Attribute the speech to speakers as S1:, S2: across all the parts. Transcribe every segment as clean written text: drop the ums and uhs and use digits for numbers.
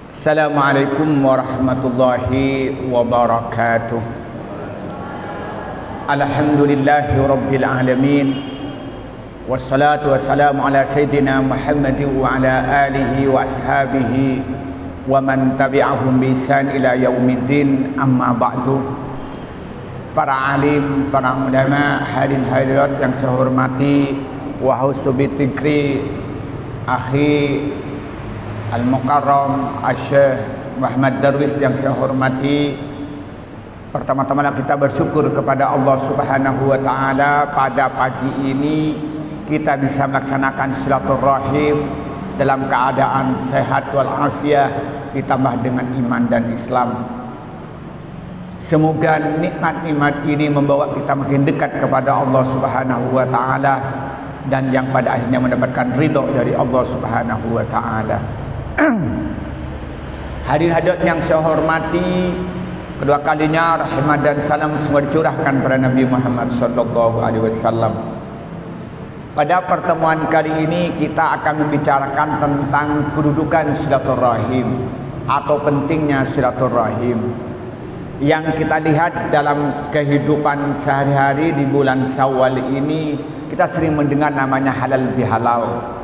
S1: Assalamualaikum warahmatullahi wabarakatuh. Alhamdulillahi rabbil alamin. Wassalatu wassalamu ala sayyidina Muhammadin wa ala alihi wa ashabihi wa man tabi'ahum bi ihsan ila yaumiddin, amma ba'du. Para alim, para ulama, hadirin hadirat yang saya hormati, wa husbi dzikri akhi Al-Mukarram Syekh Muhammad Darwis yang saya hormati. Pertama-tama kita bersyukur kepada Allah Subhanahu wa taala pada pagi ini kita bisa melaksanakan silaturahim dalam keadaan sehat wal afiah ditambah dengan iman dan Islam. Semoga nikmat-nikmat ini membawa kita makin dekat kepada Allah Subhanahu wa taala dan yang pada akhirnya mendapatkan ridho dari Allah Subhanahu wa taala. Hadirin hadirat yang saya hormati, kedua kalinya rahmat dan salam semua dicurahkan kepada Nabi Muhammad sallallahu alaihi wasallam. Pada pertemuan kali ini kita akan membicarakan tentang kedudukan silaturahim atau pentingnya silaturahim. Yang kita lihat dalam kehidupan sehari-hari di bulan Syawal ini, kita sering mendengar namanya halal bihalal.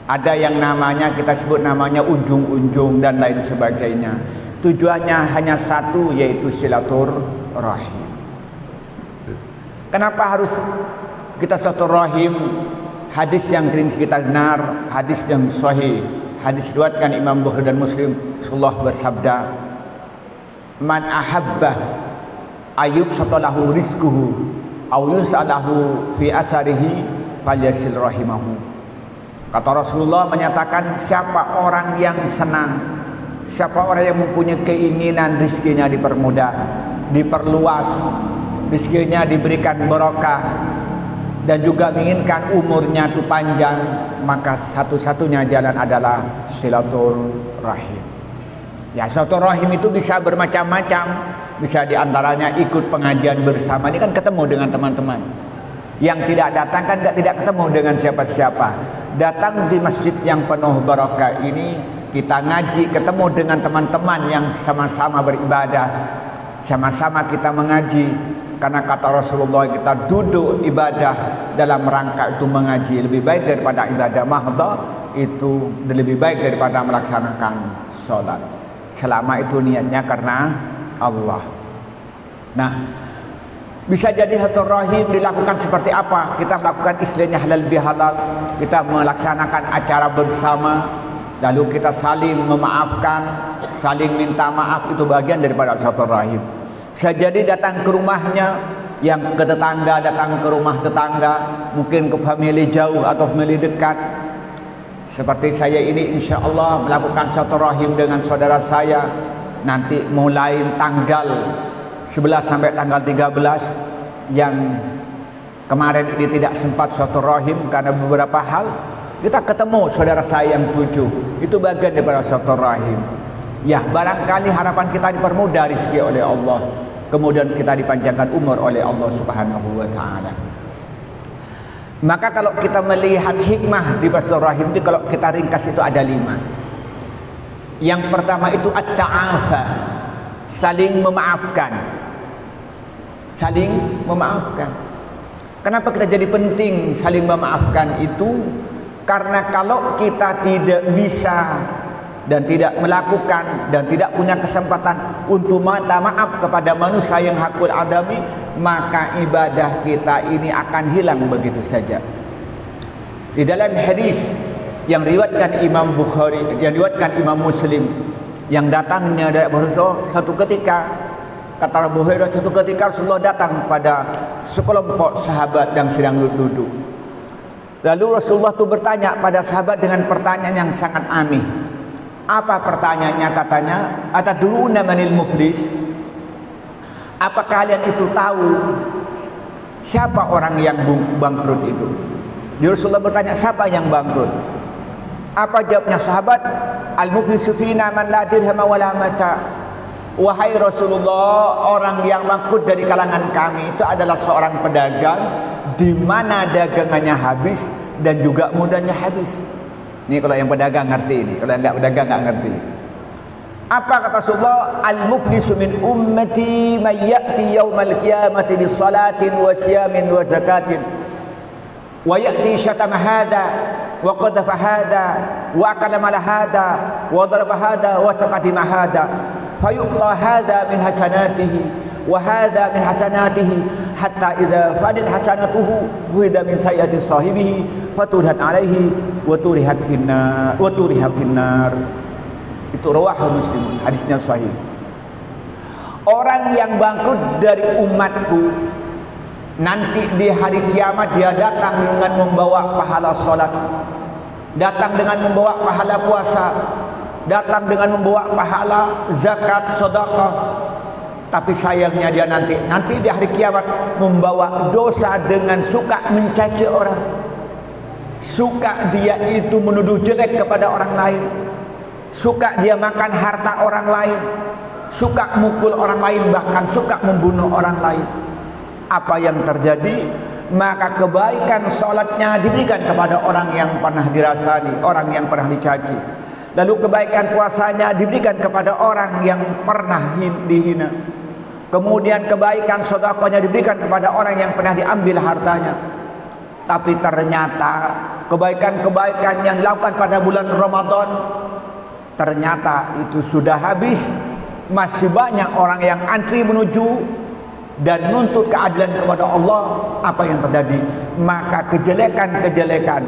S1: Ada yang namanya kita sebut namanya ujung-ujung dan lain sebagainya. Tujuannya hanya satu, yaitu silaturahim. Kenapa harus kita silaturahim? Hadis yang sering kita dengar, hadis yang sahih, hadis diriwayatkan Imam Bukhari dan Muslim. Rasulullah bersabda, "Man ahabba ayub satalahu rizquhu aw yusalahu fi asarihi falyasil rahimahu." Kata Rasulullah menyatakan, siapa orang yang senang, siapa orang yang mempunyai keinginan rizkinya dipermudah, diperluas, rizkinya diberikan barokah, dan juga menginginkan umurnya itu panjang, maka satu-satunya jalan adalah silaturahim. Ya, silaturahim itu bisa bermacam-macam. Bisa diantaranya ikut pengajian bersama, ini kan ketemu dengan teman-teman. Yang tidak datang kan tidak ketemu dengan siapa-siapa. Datang di masjid yang penuh barokah ini, kita ngaji, ketemu dengan teman-teman yang sama-sama beribadah, sama-sama kita mengaji. Karena kata Rasulullah, kita duduk ibadah dalam rangka itu mengaji lebih baik daripada ibadah mahdhah, itu lebih baik daripada melaksanakan sholat, selama itu niatnya karena Allah. Nah, bisa jadi silaturahim dilakukan seperti apa? Kita melakukan istilahnya halal bihalal. Kita melaksanakan acara bersama, lalu kita saling memaafkan, saling minta maaf, itu bagian daripada silaturahim. Bisa jadi datang ke rumahnya, yang ke tetangga datang ke rumah tetangga, mungkin ke famili jauh atau famili dekat. Seperti saya ini insya Allah melakukan silaturahim dengan saudara saya nanti mulai tanggal 11 sampai tanggal 13, yang kemarin ini tidak sempat silaturahim karena beberapa hal. Kita ketemu saudara saya yang 7, itu bagian daripada silaturahim. Ya, barangkali harapan kita dipermudah rezeki oleh Allah, kemudian kita dipanjangkan umur oleh Allah Subhanahu wa taala. Maka kalau kita melihat hikmah di silaturahim itu, kalau kita ringkas itu ada 5. Yang pertama itu at-ta'afa, saling memaafkan. Saling memaafkan. Kenapa kita jadi penting saling memaafkan itu? Karena kalau kita tidak bisa dan tidak melakukan dan tidak punya kesempatan untuk minta maaf kepada manusia yang hakul adami, maka ibadah kita ini akan hilang begitu saja. Di dalam hadis yang diriwayatkan Imam Bukhari, yang diriwayatkan Imam Muslim, yang datangnya dari Rasulullah satu ketika, kata Abu Hurairah, satu ketika Rasulullah datang pada sekelompok sahabat yang sedang duduk. Lalu Rasulullah itu bertanya pada sahabat dengan pertanyaan yang sangat aneh. Apa pertanyaannya? Katanya, atadruna manil muflis? Apa kalian itu tahu siapa orang yang bangkrut itu? Jadi Rasulullah bertanya, siapa yang bangkrut? Apa jawabnya sahabat? Al-muflisu fina man la dirham wa la mata. Wahai Rasulullah, orang yang bangkrut dari kalangan kami itu adalah seorang pedagang di mana dagangannya habis dan juga modalnya habis. Ini kalau yang pedagang ngerti ini, kalau yang enggak pedagang enggak ngerti. Apa kata Rasulullah? Al-muflisu min ummati may ya'ti yaumal qiyamati bi salatin wa siyamin wa zakatin wa ya'ti syatama hada wa qadhafa hada wa akala mala hada wa daraba hada wa saqatima hada fayuqta hada min hasanatihi wa hada min hasanatihi hatta idza fadat hasanatuhu buhida min sayyiati sahibihi faturihat alaihi wa turihat finnar. Itu rawahu Muslim, hadisnya sahih. Orang yang bangkrut dari umatku nanti di hari kiamat dia datang dengan membawa pahala salat, datang dengan membawa pahala puasa, datang dengan membawa pahala zakat, sedekah. Tapi sayangnya dia nanti di hari kiamat membawa dosa dengan suka mencaci orang. Suka dia itu menuduh jelek kepada orang lain. Suka dia makan harta orang lain, suka mukul orang lain, bahkan suka membunuh orang lain. Apa yang terjadi? Maka kebaikan sholatnya diberikan kepada orang yang pernah dirasani, orang yang pernah dicaci. Lalu kebaikan puasanya diberikan kepada orang yang pernah dihina. Kemudian kebaikan sedekahnya diberikan kepada orang yang pernah diambil hartanya. Tapi ternyata kebaikan-kebaikan yang dilakukan pada bulan Ramadan ternyata itu sudah habis. Masih banyak orang yang antri menuju dan nuntut keadilan kepada Allah. Apa yang terjadi? Maka kejelekan-kejelekan,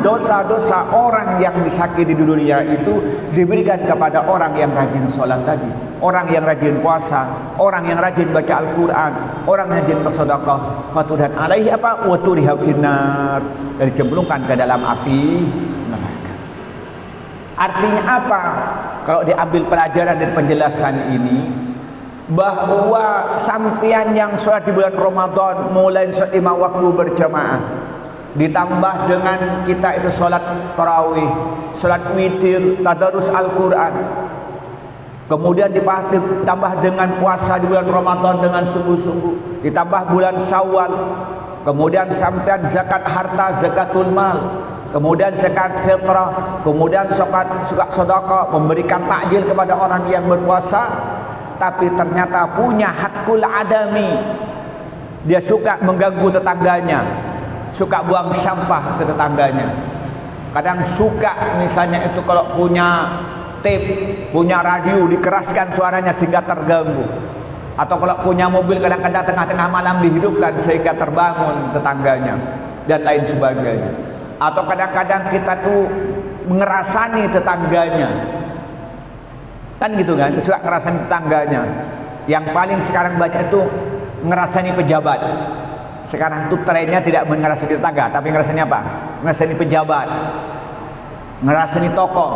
S1: dosa-dosa orang yang disakiti di dunia itu diberikan kepada orang yang rajin sholat tadi, orang yang rajin puasa, orang yang rajin baca Al-Quran, orang yang rajin bersedekah. Fatudan alaihi apa? Wa turiha finnar, dan dicemplungkan ke dalam api neraka. Artinya apa? Kalau diambil pelajaran dari penjelasan ini, bahwa sampian yang sholat di bulan Ramadan mulai sholat 5 waktu berjamaah, ditambah dengan kita itu sholat tarawih, sholat witir, tadarus Al-Quran, kemudian ditambah dengan puasa di bulan Ramadan dengan sungguh-sungguh, ditambah bulan Syawal, kemudian sampean zakat harta, zakatul mal, kemudian zakat fitrah, kemudian suka sedekah, memberikan takjil kepada orang yang berpuasa. Tapi ternyata punya hakul adami, dia suka mengganggu tetangganya, suka buang sampah ke tetangganya. Kadang suka misalnya itu kalau punya tape, punya radio, dikeraskan suaranya sehingga terganggu. Atau kalau punya mobil kadang-kadang tengah-tengah malam dihidupkan sehingga terbangun tetangganya dan lain sebagainya. Atau kadang-kadang kita tuh mengerasani tetangganya, kan gitu kan, suka ngerasani tetangganya. Yang paling sekarang banyak itu ngerasani pejabat. Sekarang tuh trennya tidak mengerasani tetangga, tapi ngerasani apa? Ngerasani pejabat, ngerasani tokoh.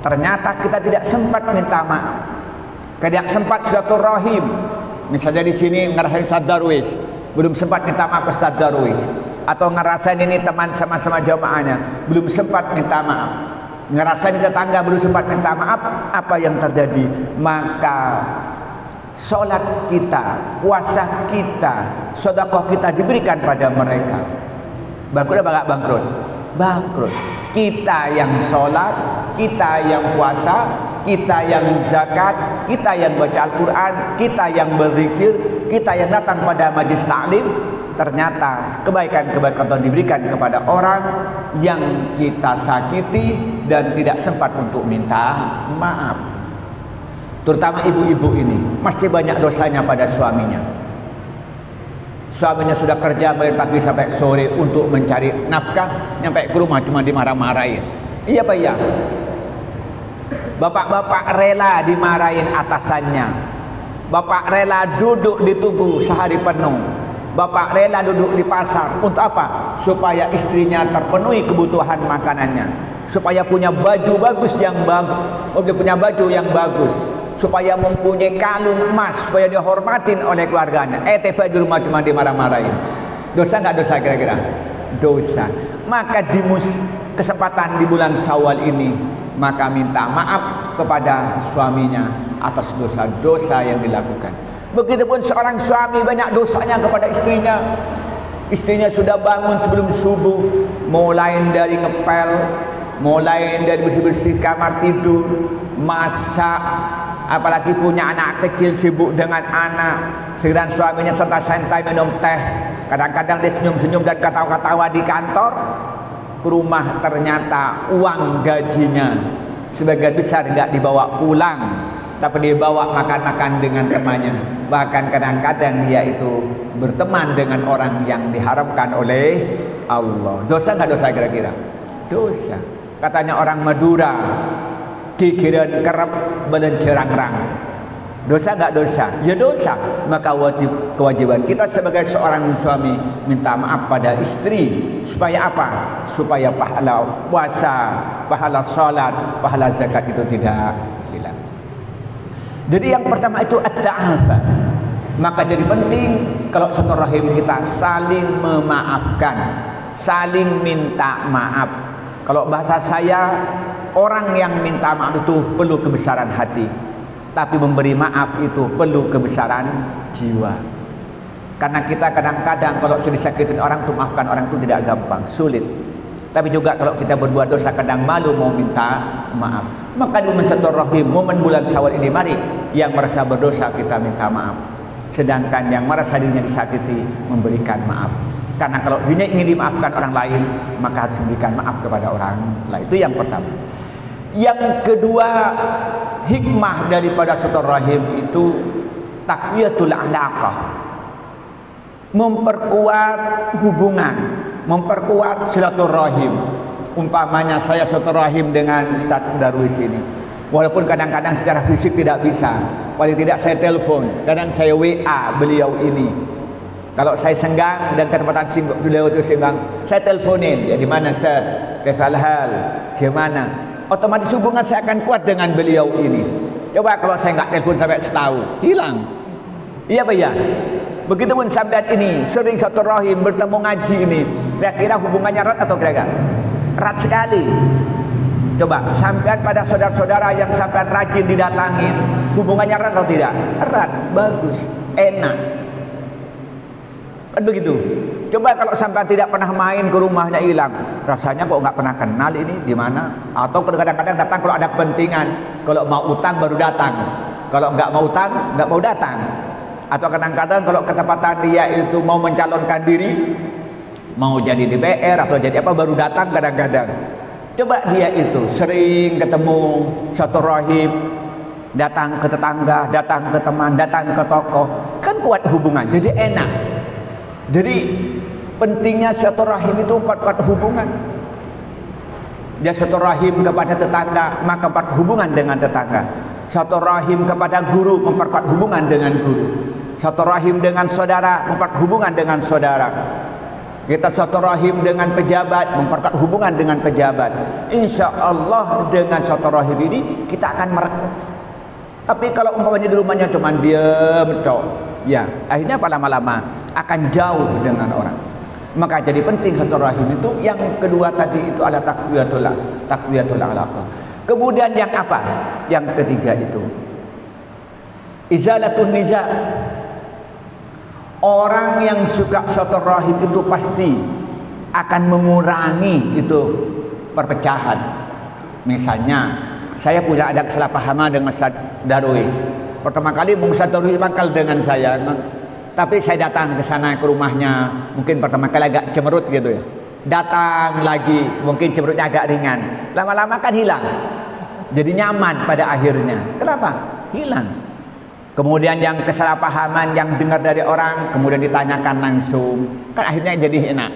S1: Ternyata kita tidak sempat minta maaf, tidak sempat silaturahim. Misalnya di sini ngerasani Ustaz Darwis, belum sempat minta maaf Ustaz Darwis. Atau ngerasain ini teman sama-sama jamaahnya, belum sempat minta maaf. Ngerasain tetangga, belum sempat minta maaf. Apa yang terjadi? Maka sholat kita, puasa kita, sedekah kita diberikan pada mereka. Bangkrut apa enggak bangkrut? Bangkrut. Kita yang sholat, kita yang puasa, kita yang zakat, kita yang baca Al-Quran, kita yang berzikir, kita yang datang pada majlis taklim. Ternyata kebaikan-kebaikan Tuhan diberikan kepada orang yang kita sakiti dan tidak sempat untuk minta maaf. Terutama ibu-ibu ini masih banyak dosanya pada suaminya. Suaminya sudah kerja dari pagi sampai sore untuk mencari nafkah, nyampe ke rumah cuma dimarah-marahin. Iya Pak, iya. Bapak-bapak rela dimarahin atasannya. Bapak rela duduk di tugu sehari penuh. Bapak rela duduk di pasar untuk apa? Supaya istrinya terpenuhi kebutuhan makanannya, supaya punya baju bagus yang bagus, dia punya baju yang bagus, supaya mempunyai kalung emas, supaya dihormatin oleh keluarganya. Tiba di rumah cuma dimarah-marahin. Dosa nggak dosa kira-kira? Dosa. Maka di kesempatan di bulan Syawal ini, maka minta maaf kepada suaminya atas dosa-dosa yang dilakukan. Begitupun seorang suami banyak dosanya kepada istrinya. Istrinya sudah bangun sebelum subuh, mulai dari ngepel, mulai dari bersih-bersih kamar tidur, masak, apalagi punya anak kecil sibuk dengan anak, sedang suaminya santai-santai minum teh, kadang-kadang dia senyum-senyum dan ketawa-ketawa di kantor, ke rumah ternyata uang gajinya sebagian besar nggak dibawa pulang, tapi dibawa makan-makan dengan temannya. Bahkan kadang-kadang dia itu berteman dengan orang yang diharamkan oleh Allah. Dosa nggak dosa kira-kira? Dosa. Katanya orang Madura, kikiran kerap belencerang-rang. Dosa nggak dosa? Ya dosa. Maka kewajiban kita sebagai seorang suami minta maaf pada istri. Supaya apa? Supaya pahala puasa, pahala salat, pahala zakat itu tidak hilang. Jadi yang pertama itu at-ta'afah. Maka jadi penting kalau silaturahim kita saling memaafkan, saling minta maaf. Kalau bahasa saya, orang yang minta maaf itu perlu kebesaran hati, tapi memberi maaf itu perlu kebesaran jiwa. Karena kita kadang-kadang kalau sudah disakitin orang itu maafkan orang itu tidak gampang, sulit. Tapi juga kalau kita berbuat dosa kadang malu mau minta maaf. Maka di momen silaturahim, momen bulan Syawal ini, mari yang merasa berdosa kita minta maaf, sedangkan yang merasa dirinya disakiti memberikan maaf. Karena kalau dirinya ingin dimaafkan orang lain, maka harus memberikan maaf kepada orang lain. Itu yang pertama. Yang kedua, hikmah daripada silaturahim itu taqwiyatul alaqah, memperkuat hubungan, memperkuat silaturahim. Umpamanya saya silaturahim dengan Ustaz Darwis ini, walaupun kadang-kadang secara fisik tidak bisa, paling tidak saya telepon, kadang saya WA beliau ini. Kalau saya senggang dan kedapatan beliau itu senggang, saya teleponin, ya di mana Ustaz, kaifal hal, gimana? Otomatis hubungan saya akan kuat dengan beliau ini. Coba kalau saya nggak telepon sampai setahun, hilang. Iya Pak ya? Begitupun sampean ini sering silaturahim, bertemu ngaji ini, kira-kira hubungannya erat atau kira-kira? Erat sekali. Coba sampean pada saudara-saudara yang sampean rajin didatangin, hubungannya erat atau tidak? Erat, bagus, enak. Kan begitu. Coba kalau sampean tidak pernah main ke rumahnya, hilang, rasanya kok nggak pernah kenal ini di mana? Atau kadang-kadang datang kalau ada kepentingan, kalau mau utang baru datang, kalau nggak mau utang nggak mau datang. Atau kadang-kadang kalau ketepatan dia itu mau mencalonkan diri, mau jadi DPR atau jadi apa baru datang kadang-kadang. Coba dia itu sering ketemu silaturahim, datang ke tetangga, datang ke teman, datang ke toko, kan kuat hubungan, jadi enak. Jadi pentingnya silaturahim itu memperkuat hubungan. Dia silaturahim kepada tetangga, maka memperkuat hubungan dengan tetangga. Silaturahim kepada guru, memperkuat hubungan dengan guru. Silaturahim dengan saudara, memperkuat hubungan dengan saudara. Kita silaturahim dengan pejabat, memperkuat hubungan dengan pejabat. Insya Allah dengan silaturahim ini kita akan merekam. Tapi kalau umpamanya di rumahnya cuma diam tok, ya akhirnya apa, lama-lama akan jauh dengan orang. Maka jadi penting silaturahim itu. Yang kedua tadi itu adalah taqwiyatul alaqah. Kemudian yang apa? Yang ketiga itu izalatun niza. Orang yang suka silaturahim itu pasti akan mengurangi itu perpecahan. Misalnya saya punya ada kesalahpahaman dengan Ustaz Darwis. Pertama kali Ustaz Darwis mangkal dengan saya, tapi saya datang ke sana ke rumahnya, mungkin pertama kali agak cemerut gitu ya. Datang lagi, mungkin cemerutnya agak ringan. Lama-lama kan hilang. Jadi nyaman pada akhirnya. Kenapa? Hilang. Kemudian yang kesalahpahaman yang dengar dari orang, kemudian ditanyakan langsung, kan akhirnya jadi enak.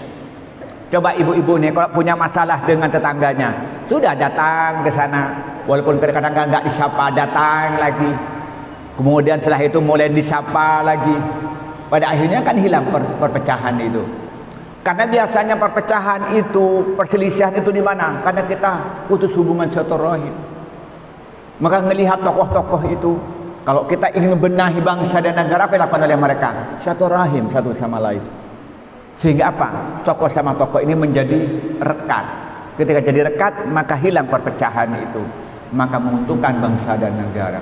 S1: Coba ibu-ibu nih kalau punya masalah dengan tetangganya, sudah datang ke sana, walaupun kadang-kadang nggak disapa, datang lagi. Kemudian setelah itu mulai disapa lagi. Pada akhirnya kan hilang perpecahan itu. Karena biasanya perpecahan itu, perselisihan itu di mana? Karena kita putus hubungan silaturahim. Maka melihat tokoh-tokoh itu, kalau kita ingin membenahi bangsa dan negara, apa yang dilakukan oleh mereka? Silaturahim satu sama lain. Sehingga apa? Tokoh sama tokoh ini menjadi rekat. Ketika jadi rekat, maka hilang perpecahan itu. Maka menguntungkan bangsa dan negara.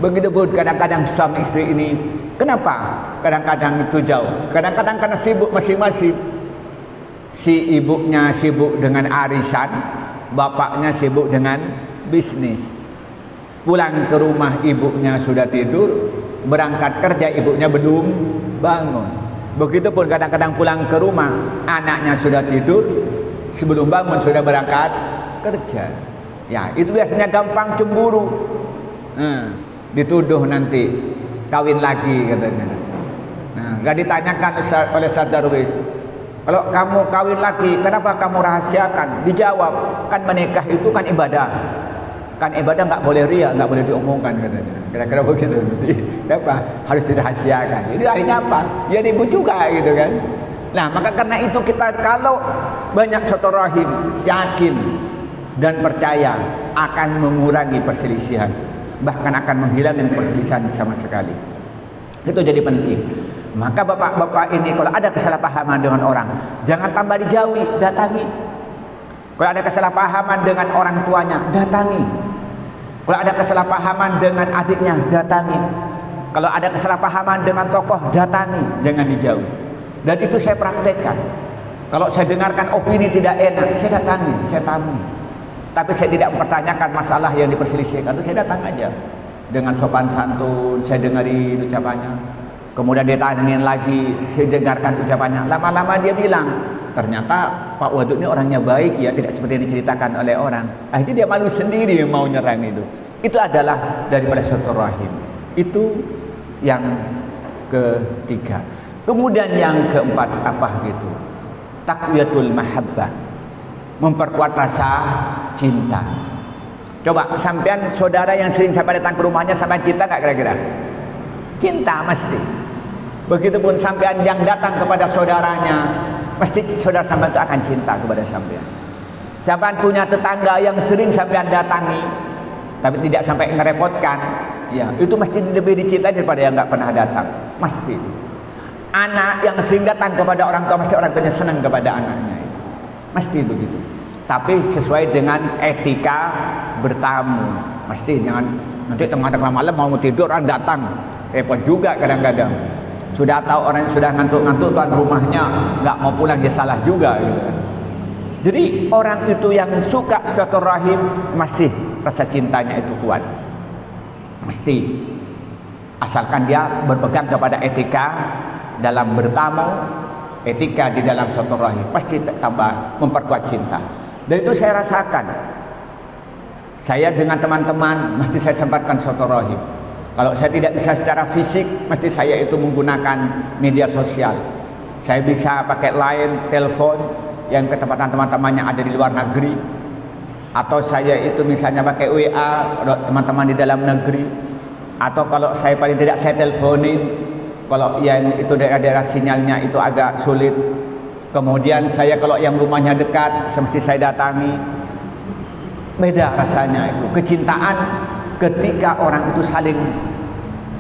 S1: Begitu pun kadang-kadang suami istri ini, kenapa? Kadang-kadang itu jauh. Kadang-kadang karena sibuk masing-masing. si ibunya sibuk dengan arisan, bapaknya sibuk dengan bisnis. Pulang ke rumah ibunya sudah tidur, berangkat kerja ibunya belum bangun. Begitupun kadang-kadang pulang ke rumah anaknya sudah tidur, sebelum bangun sudah berangkat kerja. Ya, itu biasanya gampang cemburu. Dituduh nanti kawin lagi katanya. Nah, gak ditanyakan oleh Ustaz Darwis, kalau kamu kawin lagi, kenapa kamu rahasiakan? Dijawab, kan menikah itu kan ibadah. Kan ibadah nggak boleh riya, nggak boleh diomongkan katanya. Kira-kira begitu. Jadi apa? Harus dirahasiakan. Jadi akhirnya apa? Ya ribut juga gitu kan. Nah, maka karena itu kita kalau banyak silaturahim, yakin dan percaya akan mengurangi perselisihan, bahkan akan menghilangkan perselisihan sama sekali. Itu jadi penting. Maka bapak-bapak ini kalau ada kesalahpahaman dengan orang, jangan tambah dijauhi, datangi. Kalau ada kesalahpahaman dengan orang tuanya, datangi. Kalau ada kesalahpahaman dengan adiknya, datangi. Kalau ada kesalahpahaman dengan tokoh, datangi, jangan dijauhi. Dan itu saya praktekkan. Kalau saya dengarkan opini tidak enak, saya datangi, saya tamu. Tapi saya tidak mempertanyakan masalah yang diperselisihkan, itu saya datang aja. Dengan sopan santun, saya dengarin ucapannya. Kemudian dia tanyain lagi, saya dengarkan ucapannya. Lama-lama dia bilang, ternyata Pak Wadud ini orangnya baik ya, tidak seperti yang diceritakan oleh orang. Akhirnya dia malu sendiri mau nyerang itu. Itu adalah daripada silaturahim. Itu yang ketiga. Kemudian yang keempat apa gitu? Taqwiyatul mahabbah. Memperkuat rasa cinta. Coba sampean saudara yang sering sampai datang ke rumahnya sampai cinta enggak kira-kira? Cinta mesti. Begitupun sampean yang datang kepada saudaranya, pasti saudara sampean itu akan cinta kepada sampean. Sampean punya tetangga yang sering sampean datangi, tapi tidak sampai ngerepotkan, ya itu mesti lebih dicintai daripada yang nggak pernah datang. Mesti. Anak yang sering datang kepada orang tua, mesti orang tuanya senang kepada anaknya. Mesti begitu. Tapi sesuai dengan etika bertamu. Mesti jangan nanti tengah-tengah malam mau tidur orang datang, repot juga kadang-kadang. Sudah tahu orang yang sudah ngantuk-ngantuk tuan rumahnya nggak mau pulang, dia salah juga gitu kan. Jadi orang itu yang suka silaturahim masih rasa cintanya itu kuat. Mesti. Asalkan dia berpegang kepada etika dalam bertamu, etika di dalam silaturahim, pasti tambah memperkuat cinta. Dan itu saya rasakan. Saya dengan teman-teman mesti saya sempatkan silaturahim. Kalau saya tidak bisa secara fisik, mesti saya itu menggunakan media sosial. Saya bisa pakai line, telepon yang ketepatan teman-temannya ada di luar negeri. Atau saya itu misalnya pakai WA teman-teman di dalam negeri. Atau kalau saya paling tidak saya teleponin. Kalau yang itu daerah-daerah sinyalnya itu agak sulit. Kemudian saya kalau yang rumahnya dekat, semesti saya datangi. Beda rasanya itu. Kecintaan ketika orang itu saling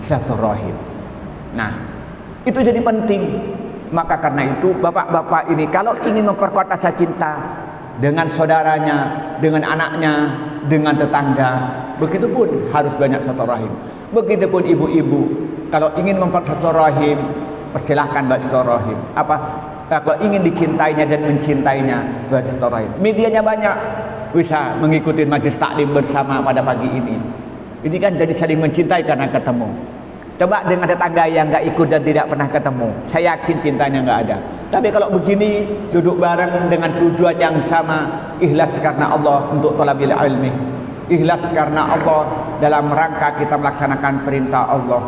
S1: silaturahim. Nah, itu jadi penting. Maka karena itu bapak-bapak ini kalau ingin memperkuat rasa cinta dengan saudaranya, dengan anaknya, dengan tetangga, begitupun harus banyak silaturahim. Begitupun ibu-ibu kalau ingin memperkuat silaturahim, persilahkan buat silaturahim. Kalau ingin dicintainya dan mencintainya, buat silaturahim. Medianya banyak, bisa mengikuti majelis taklim bersama pada pagi ini. Ini kan jadi saling mencintai karena ketemu. Coba dengan tetangga yang nggak ikut dan tidak pernah ketemu, saya yakin cintanya nggak ada. Tapi kalau begini, duduk bareng dengan tujuan yang sama, ikhlas karena Allah untuk thalabil ilmi, ikhlas karena Allah dalam rangka kita melaksanakan perintah Allah.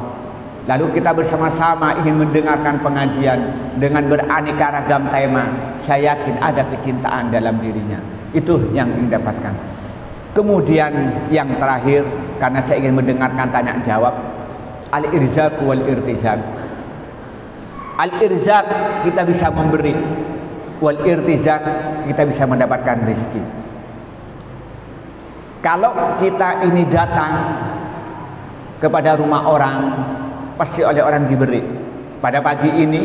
S1: Lalu kita bersama-sama ingin mendengarkan pengajian dengan beraneka ragam tema, saya yakin ada kecintaan dalam dirinya. Itu yang ingin dapatkan. Kemudian yang terakhir, karena saya ingin mendengarkan tanya jawab, al-irzaq wal irtizaq. Al-irzaq kita bisa memberi, wal irtizaq kita bisa mendapatkan rezeki. Kalau kita ini datang kepada rumah orang, pasti oleh orang diberi. Pada pagi ini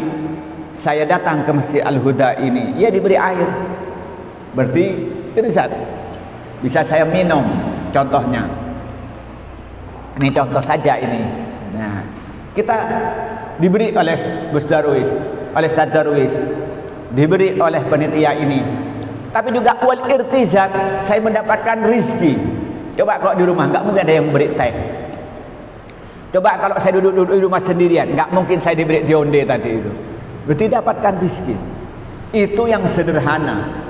S1: saya datang ke Masjid Al-Huda ini, ia diberi air. Berarti irzaq. Bisa saya minum, contohnya. Ini contoh saja ini. Nah, kita diberi oleh Gus Darwis, oleh Ustaz Darwis, diberi oleh panitia ini. Tapi juga wal irtizaq, saya mendapatkan rizki. Coba kalau di rumah nggak mungkin ada yang beri teh. Coba kalau saya duduk di rumah sendirian, nggak mungkin saya diberi dionde tadi itu. Berarti dapatkan rizki. Itu yang sederhana.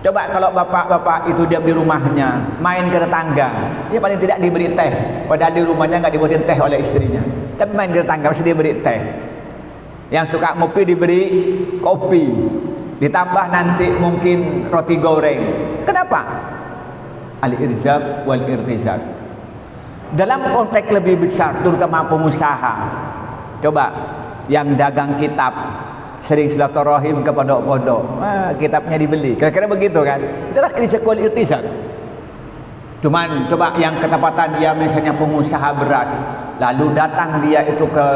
S1: Coba kalau bapak-bapak itu diam di rumahnya, main ke tetangga, dia paling tidak diberi teh. Padahal di rumahnya nggak dibuatin teh oleh istrinya. Tapi main ke tetangga mesti diberi teh. Yang suka ngopi diberi kopi. Ditambah nanti mungkin roti goreng. Kenapa? Al-irzaq wal irtizaq. Dalam konteks lebih besar, terutama pengusaha. Coba yang dagang kitab sering silaturahim ke pondok-pondok, kitabnya dibeli. Kira-kira begitu kan? Itu kan irzaq wal irtizaq. Cuman coba yang ketepatan dia misalnya pengusaha beras, lalu datang dia itu ke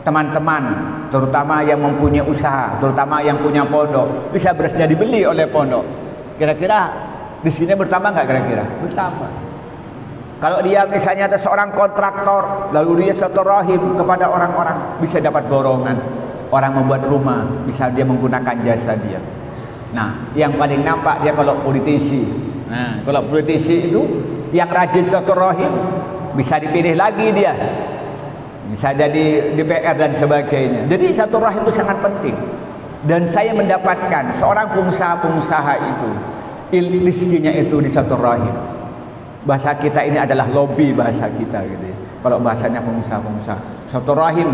S1: teman-teman, terutama yang mempunyai usaha, terutama yang punya pondok, bisa berasnya dibeli oleh pondok. Kira-kira di sini bertambah nggak kira-kira? Bertambah. Kalau dia misalnya ada seorang kontraktor, lalu dia silaturahim kepada orang-orang, bisa dapat borongan. Orang membuat rumah, bisa dia menggunakan jasa dia. Nah, yang paling nampak dia kalau politisi. Nah, kalau politisi itu yang rajin silaturahim, bisa dipilih lagi dia. Bisa jadi DPR dan sebagainya. Jadi silaturahim itu sangat penting. Dan saya mendapatkan seorang pengusaha-pengusaha itu rezekinya itu di silaturahim. Bahasa kita ini adalah lobby bahasa kita gitu ya. Kalau bahasanya pengusaha-pengusaha, silaturahim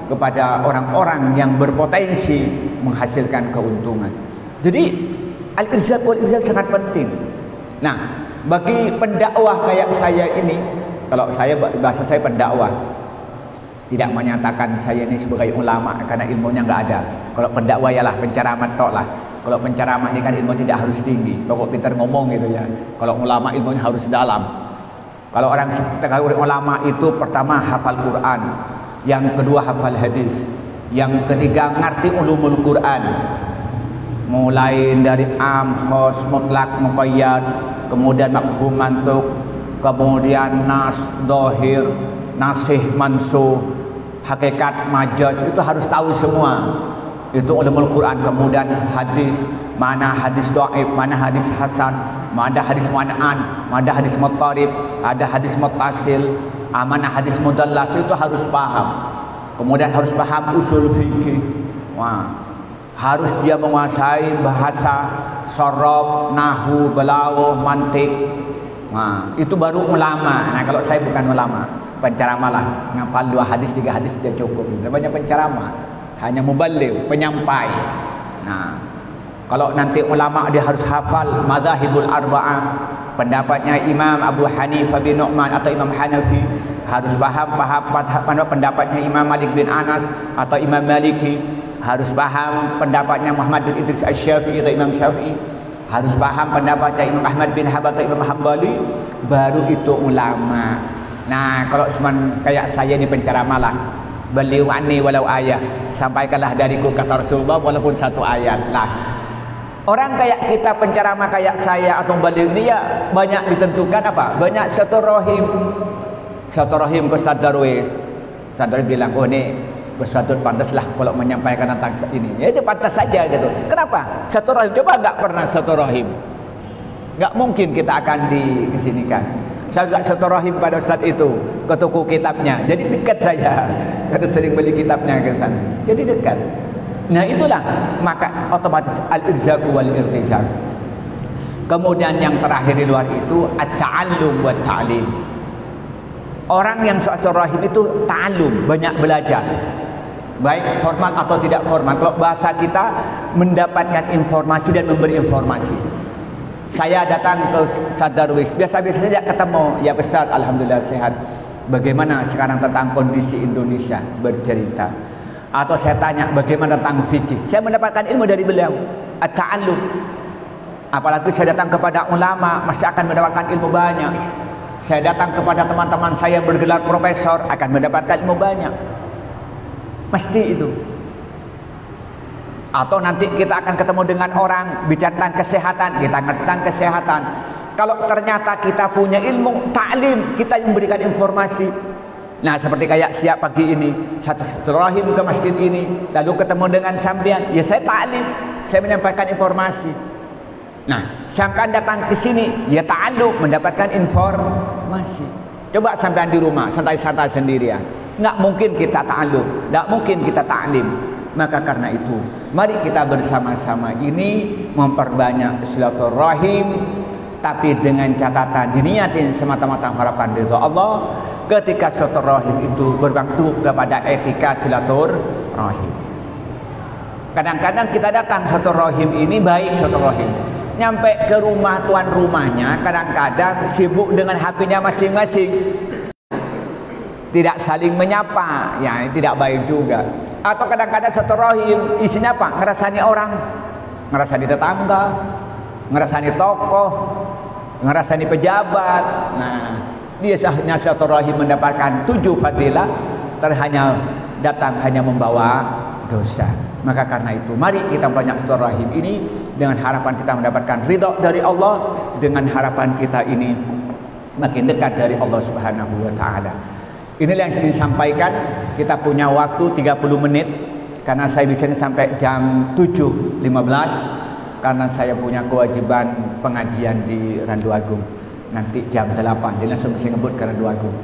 S1: kepada orang-orang yang berpotensi menghasilkan keuntungan. Jadi al-irzaq wal irtizaq sangat penting. Nah, bagi pendakwah kayak saya ini, kalau saya bahasa saya pendakwah, tidak menyatakan saya ini sebagai ulama karena ilmunya nggak ada. Kalau pendakwah ialah penceramah tok lah. Kalau penceramah ini kan ilmu tidak harus tinggi, pokok pintar ngomong gitu ya. Kalau ulama ilmunya harus dalam. Kalau orang ulama itu pertama hafal Quran, yang kedua hafal hadis, yang ketiga ngerti ulumul Quran, mulai dari am, khos, mutlak, muqayyad, kemudian mafhum mantuk, kemudian nas, dohir, nasih, mansuh, hakikat, majaz, itu harus tahu semua. Itu ulumul Quran. Kemudian hadis, mana hadis dhaif, mana hadis hasan, mana hadis mu'an'an, mana hadis muttarib, ada hadis muttasil, mana hadis mudallas, itu harus paham. Kemudian harus paham usul fikih. Wah, harus dia menguasai bahasa, sorob, nahu, balaghah, mantik. Nah, itu baru ulama. Nah, kalau saya bukan ulama, penceramah lah, ngapal 2 hadis 3 hadis dia cukup. Namanya penceramah, hanya muballigh, penyampai. Nah, kalau nanti ulama dia harus hafal madzhabul arba'ah, pendapatnya Imam Abu Hanifah bin Nu'man atau Imam Hanafi, harus paham pendapatnya Imam Malik bin Anas atau Imam Maliki, harus paham pendapatnya Muhammad bin Idris Asy-Syafi'i atau Imam Syafi'i, harus paham pendapatnya Imam Ahmad bin Hanbal atau Imam Hambali, baru itu ulama. Nah, kalau cuma kayak saya ini penceramah lah, beliau anni walau ayat, sampaikanlah dariku kata Rasulullah walaupun 1 ayat lah. Orang kayak kita penceramah kayak saya atau beliau ini ya banyak ditentukan apa? Banyak silaturahim. Silaturahim ke Ustaz Darwis. Ustaz Darwis bilang, oh ini Ustaz pantaslah kalau menyampaikan tentang ini. Ya itu pantas saja gitu. Kenapa? Silaturahim. Coba enggak pernah silaturahim. Enggak mungkin kita akan kesinikan. Saya enggak silaturahim pada Ustaz itu ke toko kitabnya. Jadi dekat saya. Karena sering beli kitabnya ke sana. Jadi dekat. Nah itulah maka otomatis al-irzaq wal irtizaq. Kemudian yang terakhir di luar itu at-ta'allum wa ta'lim. Orang yang silaturahim itu ta'allum, banyak belajar. Baik formal atau tidak formal. Kalau bahasa kita mendapatkan informasi dan memberi informasi. Saya datang ke Ustaz Darwis, biasa-biasa saja ketemu, ya Ustaz, alhamdulillah sehat. Bagaimana sekarang tentang kondisi Indonesia, bercerita. Atau saya tanya bagaimana tentang fikih. Saya mendapatkan ilmu dari beliau, at-ta'allum. Apalagi saya datang kepada ulama, masih akan mendapatkan ilmu banyak. Saya datang kepada teman-teman saya yang bergelar profesor, akan mendapatkan ilmu banyak. Mesti itu. Atau nanti kita akan ketemu dengan orang bicara tentang kesehatan, kita ngerti tentang kesehatan. Kalau ternyata kita punya ilmu ta'lim, kita yang memberikan informasi. Nah, seperti kayak siap pagi ini, satu rahim ke masjid ini, lalu ketemu dengan sampean, ya saya ta'lim. saya menyampaikan informasi. Nah, sampai datang ke sini, ya ta'alluq, mendapatkan informasi. Coba sampean di rumah santai-santai sendirian, nggak mungkin kita ta'alluq, nggak mungkin kita ta'lim. Maka karena itu, mari kita bersama-sama ini memperbanyak silaturahim, tapi dengan catatan diniatin semata-mata harapan ridha Allah. Ketika silaturahim itu berbentuk kepada etika silaturahim. Kadang-kadang kita datang silaturahim ini baik silaturahim, nyampe ke rumah tuan rumahnya kadang-kadang sibuk dengan HP-nya masing-masing, tidak saling menyapa, ya tidak baik juga. Atau kadang-kadang silaturahim isinya apa? Ngerasani orang, ngerasani tetangga, ngerasani tokoh, ngerasani pejabat. Nah, biasanya silaturahim mendapatkan 7 fadilah, terhanya datang hanya membawa dosa. Maka karena itu, mari kita banyak silaturahim ini dengan harapan kita mendapatkan ridha dari Allah, dengan harapan kita ini makin dekat dari Allah Subhanahu wa taala. Inilah yang ingin disampaikan. Kita punya waktu 30 menit karena saya bisa sampai jam 7.15 karena saya punya kewajiban pengajian di Randu Agung. Nanti jam 8 dia langsung mesti ngebut ke Randu Agung.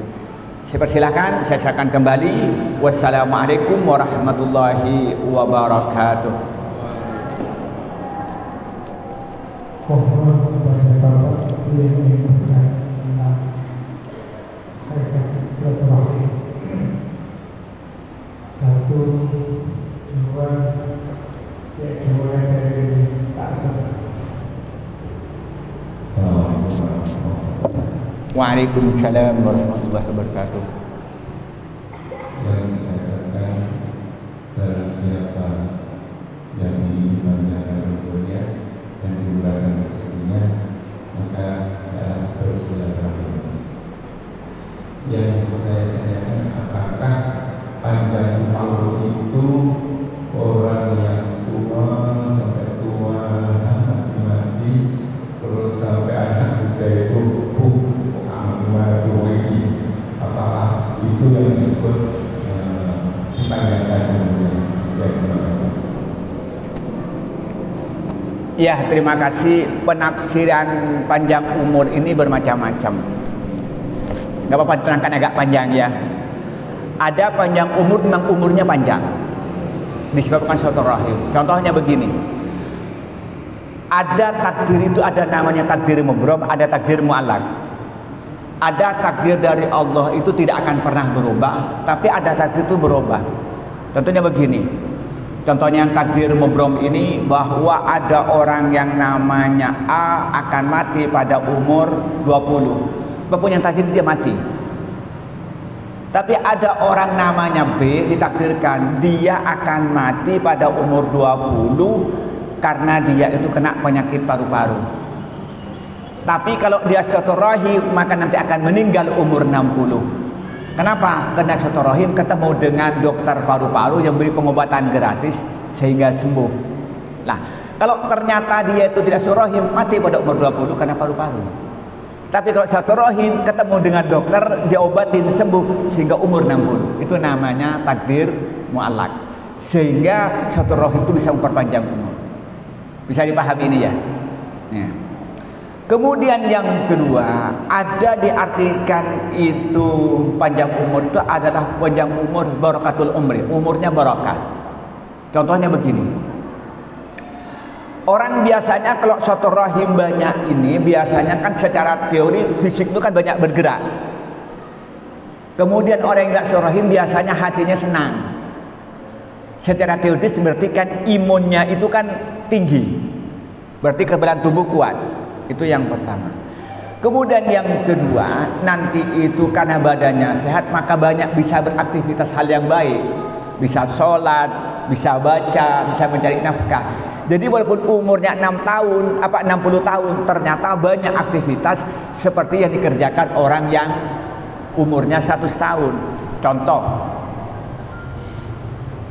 S1: Saya persilahkan, saya silakan kembali. Wassalamualaikum warahmatullahi wabarakatuh.
S2: Satu, dua, dimulai dari taksan.
S1: Waalaikumsalam warahmatullahi wabarakatuh.
S3: Yang dikatakan dari siapa yang diimankan tentunya dan dimulakan rezekinya, maka adalah bersilaturahim. Yang saya tanyakan, apakah panjang umur itu orang yang tua sampai tua mati terus sampai anak muda itu mati, apakah itu yang disebut panjangkan umurnya?
S1: Ya, terima kasih. Penafsiran panjang umur ini bermacam-macam. Gak apa-apa diterangkan agak panjang ya. Ada panjang umur memang umurnya panjang disebabkan silaturahim. Contohnya begini, ada takdir itu ada namanya takdir mubrom, ada takdir mu'allaq. Ada takdir dari Allah itu tidak akan pernah berubah, tapi ada takdir itu berubah. Contohnya begini, contohnya yang takdir mubrom ini, bahwa ada orang yang namanya A akan mati pada umur 20. Apapun yang takdir dia mati. Tapi ada orang namanya B, ditakdirkan dia akan mati pada umur 20 karena dia itu kena penyakit paru-paru. Tapi kalau dia silaturahim maka nanti akan meninggal umur 60. Kenapa? Karena silaturahim ketemu dengan dokter paru-paru yang beri pengobatan gratis sehingga sembuh. Nah, kalau ternyata dia itu tidak silaturahim, mati pada umur 20 karena paru-paru. Tapi kalau silaturahim ketemu dengan dokter, diobatin sembuh sehingga umur 60. Itu namanya takdir mu'allaq. Sehingga silaturahim itu bisa memperpanjang umur. Bisa dipahami ini ya? Ya. Kemudian yang kedua, ada diartikan itu panjang umur itu adalah panjang umur barakatul umri, umurnya barakah. Contohnya begini, orang biasanya kalau silaturahim banyak ini, biasanya kan secara teori fisik itu kan banyak bergerak. Kemudian orang yang tidak silaturahim biasanya hatinya senang. Secara teoritis berarti kan imunnya itu kan tinggi, berarti kekebalan tubuh kuat. Itu yang pertama. Kemudian yang kedua, nanti itu karena badannya sehat maka banyak bisa beraktivitas hal yang baik, bisa sholat, bisa baca, bisa mencari nafkah. Jadi walaupun umurnya 6 tahun, 60 tahun, ternyata banyak aktivitas seperti yang dikerjakan orang yang umurnya 100 tahun. Contoh,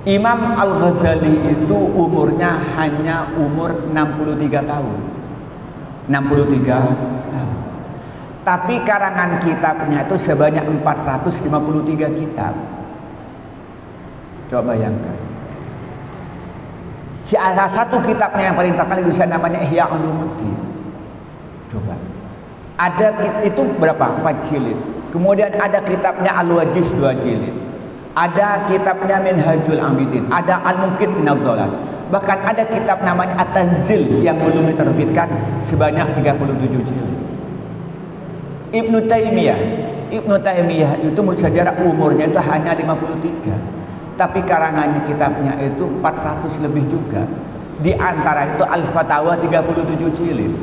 S1: Imam Al-Ghazali itu umurnya hanya umur 63 tahun. 63 tahun. Tapi karangan kitabnya itu sebanyak 453 kitab. Coba bayangkan. Salah satu kitabnya yang paling terkenal di sana namanya Ihya Ulumuddin. Coba. Ada itu berapa? 4 jilid. Kemudian ada kitabnya Al-Wajiz 2 jilid. Ada kitabnya Minhajul Abidin, ada Al-Muqit Minadh Dhalal. Bahkan ada kitab namanya At-Tanzil yang belum diterbitkan sebanyak 37 jilid. Ibnu Taimiyah itu menurut sejarah umurnya itu hanya 53. Tapi karangannya kitabnya itu 400 lebih juga. Di antara itu Al-Fatawa 37 jilid.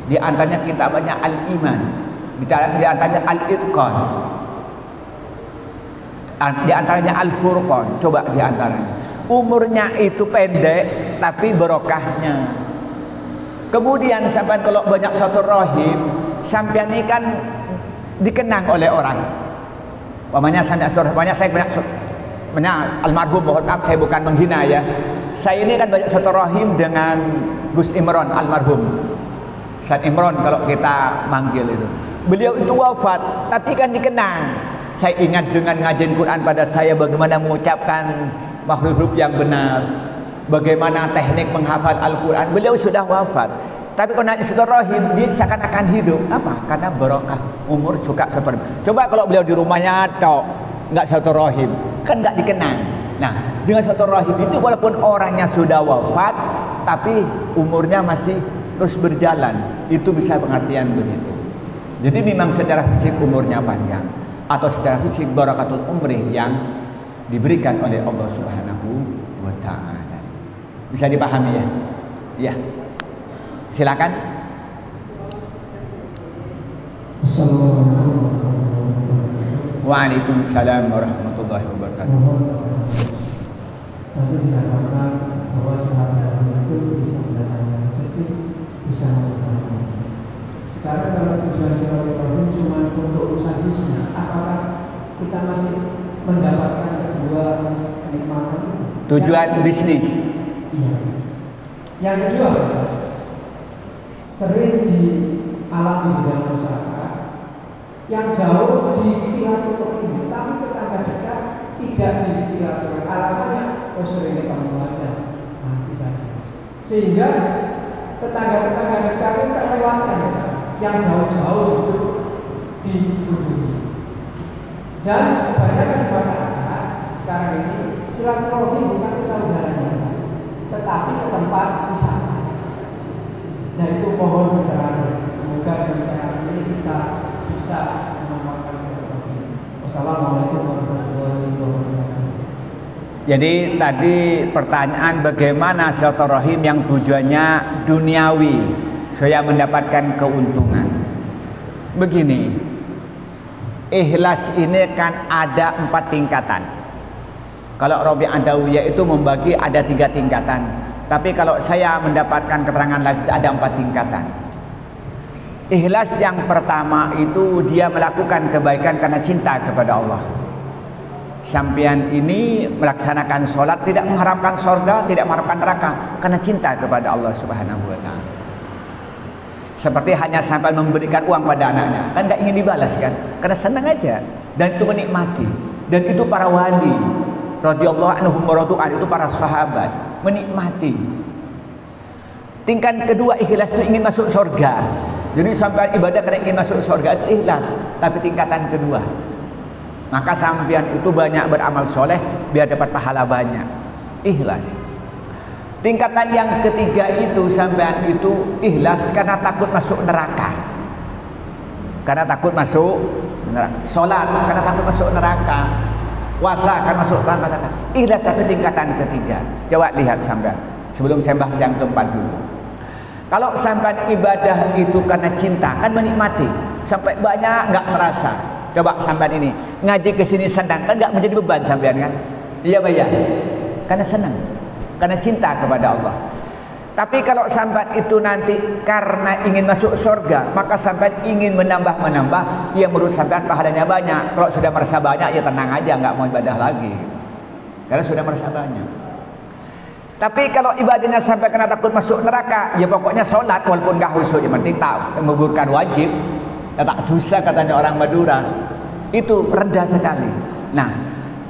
S1: Di antaranya kitabnya Al-Iman, di antaranya Al-Itqan, di antaranya Al-Furqan. Coba di antaranya. Umurnya itu pendek tapi barokahnya. Kemudian sampai kalau banyak silaturahim, sampai ini kan dikenang oleh orang. Umpamanya saya banyak almarhum, mohon maaf saya bukan menghina ya. Saya ini kan banyak silaturahim dengan Gus Imron almarhum. Ustaz Imron kalau kita manggil itu. Beliau itu wafat, tapi kan dikenang. Saya ingat dengan ngajian Quran pada saya bagaimana mengucapkan makhluk yang benar, bagaimana teknik menghafal Al-Quran. Beliau sudah wafat, tapi kalau nanti silaturahim dia seakan-akan hidup. Apa? Karena barokah umur suka seperti. Coba kalau beliau di rumahnya tok nggak silaturahim, kan nggak dikenang. Nah, dengan silaturahim itu walaupun orangnya sudah wafat, tapi umurnya masih terus berjalan. Itu bisa pengertian begitu. Jadi memang secara fisik umurnya panjang, atau secara fisik barakatul umri yang diberikan oleh Allah Subhanahu wa taala. Bisa dipahami ya? Ya. Silakan. Waalaikumsalam warahmatullahi wabarakatuh.
S2: Tadi dikatakan bahwa sahabat itu bisa mendatangkan rezeki, bisa mendatangkan. Sekarang kalau tujuan silaturahim cuma untuk urusan bisnis, apakah kita masih mendapatkan kedua kenikmatan itu?
S1: Tujuan bisnis.
S2: Iya. Yang kedua, sering dialami di dalam masyarakat yang jauh di silaturahim, tapi tetangga dekat tidak di silaturahim. Alasannya, oh sering ketemu aja, nanti saja. Sehingga tetangga-tetangga dekat itu terlewatkan, yang jauh-jauh itu dikunjungi. Dan kebanyakan di masyarakat sekarang ini silaturahim bukan ke saudaranya, tetapi ke tempat wisata. Nah itu mohon keterangan. Semoga dengan ini kita bisa menemukan silaturahim. Wassalamualaikum warahmatullahi wabarakatuh.
S1: Jadi tadi pertanyaan bagaimana silaturahim yang tujuannya duniawi, saya mendapatkan keuntungan. Begini, ikhlas ini kan ada 4 tingkatan. Kalau Rabi' Adawiyah itu membagi ada 3 tingkatan. Tapi kalau saya mendapatkan keterangan lagi ada 4 tingkatan. Ikhlas yang pertama itu dia melakukan kebaikan karena cinta kepada Allah. Sampian ini melaksanakan sholat tidak mengharapkan surga, tidak mengharapkan neraka, karena cinta kepada Allah Subhanahu wa taala. Seperti hanya sampai memberikan uang pada anaknya, kan tidak ingin dibalas kan, karena senang aja dan itu menikmati. Dan itu para wali radhiyallahu anhum wa radu'an, itu para sahabat menikmati. Tingkat kedua ikhlas itu ingin masuk surga. Jadi sampai ibadah karena ingin masuk surga itu ikhlas, tapi tingkatan kedua. Maka sampean itu banyak beramal soleh biar dapat pahala banyak. Ikhlas. Tingkatan yang ketiga itu sampean itu ikhlas karena takut masuk neraka. Karena takut masuk neraka. Salat karena takut masuk neraka. Puasa karena masuk neraka. Ikhlas ke tingkatan ketiga. Coba lihat sampean. Sebelum saya bahas yang keempat dulu. Kalau sampean ibadah itu karena cinta, kan menikmati. Sampai banyak enggak terasa. Coba sampean ini ngaji ke sini senang, kan enggak menjadi beban sampean kan? Iya Pak ya. Karena senang. Karena cinta kepada Allah. Tapi kalau sampean itu nanti karena ingin masuk surga, maka sampean ingin menambah, ya menurut sampean pahalanya banyak. Kalau sudah merasa banyak, ya tenang aja, nggak mau ibadah lagi. Karena sudah merasa banyak. Tapi kalau ibadahnya sampai kena takut masuk neraka, ya pokoknya sholat walaupun nggak khusyuk, yang penting tak menggugurkan wajib, ya tak dosa katanya orang Madura. Itu rendah sekali. Nah,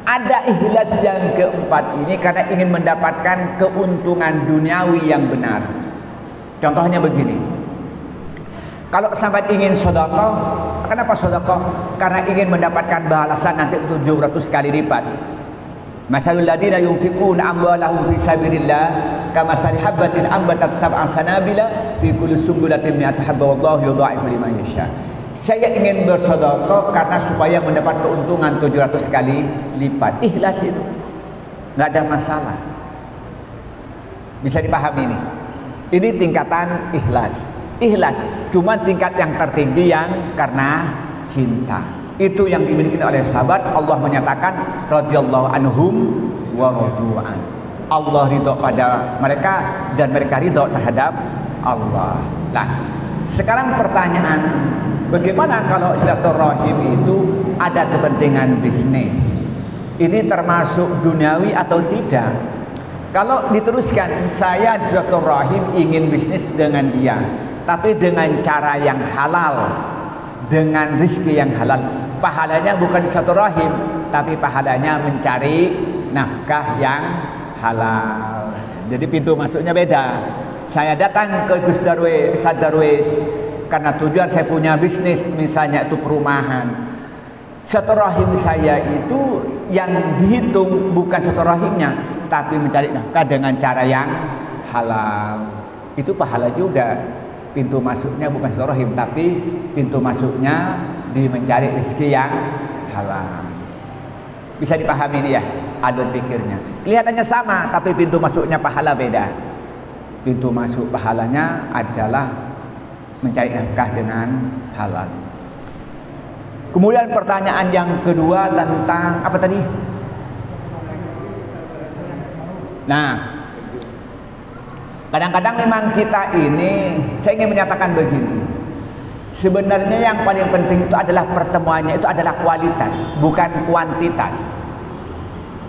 S1: Ada ikhlas yang keempat ini karena ingin mendapatkan keuntungan duniawi yang benar. Contohnya begini. Kalau sahabat ingin sedekah, kenapa sedekah? Karena ingin mendapatkan balasan nanti 700 kali lipat. Masalul ladzina yunfiquna amwalahum fi sabilillah kamathali habatin ambatat sab'a sanabila fi kulli sumbulatin mi'atu habba wallahu yudha'ifu liman yasha. Saya ingin bersedekah karena supaya mendapat keuntungan 700 kali lipat. Ikhlas itu nggak ada masalah. Bisa dipahami ini. Ini tingkatan ikhlas. Ikhlas cuma tingkat yang tertinggi yang karena cinta. Itu yang dimiliki oleh sahabat. Allah menyatakan radhiyallahu anhum wa radu'an. Allah ridho pada mereka dan mereka ridho terhadap Allah. Nah, sekarang pertanyaan, bagaimana kalau silaturahim itu ada kepentingan bisnis? Ini termasuk duniawi atau tidak? Kalau diteruskan, saya silaturahim ingin bisnis dengan dia, tapi dengan cara yang halal, dengan rezeki yang halal. Pahalanya bukan silaturahim, tapi pahalanya mencari nafkah yang halal. Jadi pintu masuknya beda. Saya datang ke Gus Darwis, Ustaz Darwis, karena tujuan saya punya bisnis, misalnya itu perumahan. Silaturahim saya itu yang dihitung bukan silaturahimnya, tapi mencari nafkah dengan cara yang halal. Itu pahala juga. Pintu masuknya bukan silaturahim, tapi pintu masuknya di mencari rezeki yang halal. Bisa dipahami ini ya, alur pikirnya. Kelihatannya sama, tapi pintu masuknya pahala beda. Pintu masuk pahalanya adalah mencari nafkah dengan halal. Kemudian pertanyaan yang kedua tentang apa tadi? Nah, kadang-kadang memang kita ini, saya ingin menyatakan begini. Sebenarnya yang paling penting itu adalah pertemuannya, itu adalah kualitas, bukan kuantitas.